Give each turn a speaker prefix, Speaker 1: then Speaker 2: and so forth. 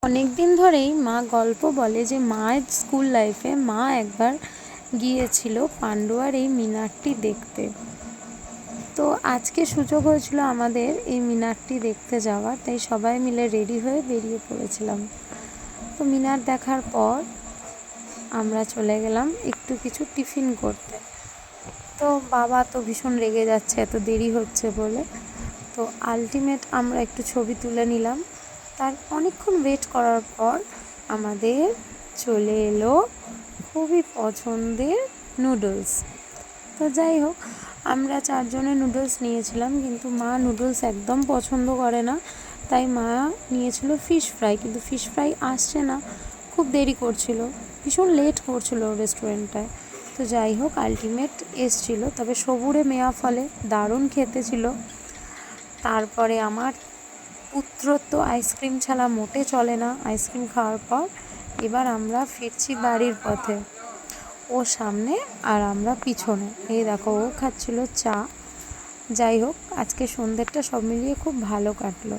Speaker 1: অনেক দিন ধরেই মা গল্প বলে যে মায়ের স্কুল লাইফে মা একবার গিয়েছিল পান্ডুয়ার এই মিনারটি দেখতে। তো আজকে সুযোগ হয়েছিল আমাদের এই মিনারটি দেখতে যাওয়ার, তাই সবাই মিলে রেডি হয়ে বেরিয়ে পড়েছিলাম। তো মিনার দেখার পর আমরা চলে গেলাম একটু কিছু টিফিন করতে। তো বাবা তো ভীষণ রেগে যাচ্ছে এত দেরি হচ্ছে বলে। তো আলটিমেট আমরা একটু ছবি তুলে নিলাম। তার অনেকক্ষণ ওয়েট করার পর আমাদের চলে এলো খুবই পছন্দের নুডলস। তো যাই হোক, আমরা 4 জনে নুডলস নিয়েছিলাম, কিন্তু মা নুডলস একদম পছন্দ করে না, তাই মা নিয়েছিল ফিশ ফ্রাই। কিন্তু ফিশ ফ্রাই আসছে না, খুব দেরি করছিল, ভীষণ লেট করছিল রেস্টুরেন্টটায়। তো যাই হোক, আলটিমেট এসছিল, তবে সবুরে মেয়া ফলে দারুণ খেতে ছিল। তারপরে আমার পুত্রর তো আইসক্রিম ছাড়া মোটে চলে না। আইসক্রিম খাওয়ার পর এবার আমরা ফিরছি বাড়ির পথে। ও সামনে আর আমরা পিছনে। এই দেখো, ও খাচ্ছিল চা। যাই হোক, আজকে সন্ধ্যেটা সব মিলিয়ে খুব ভালো কাটলো।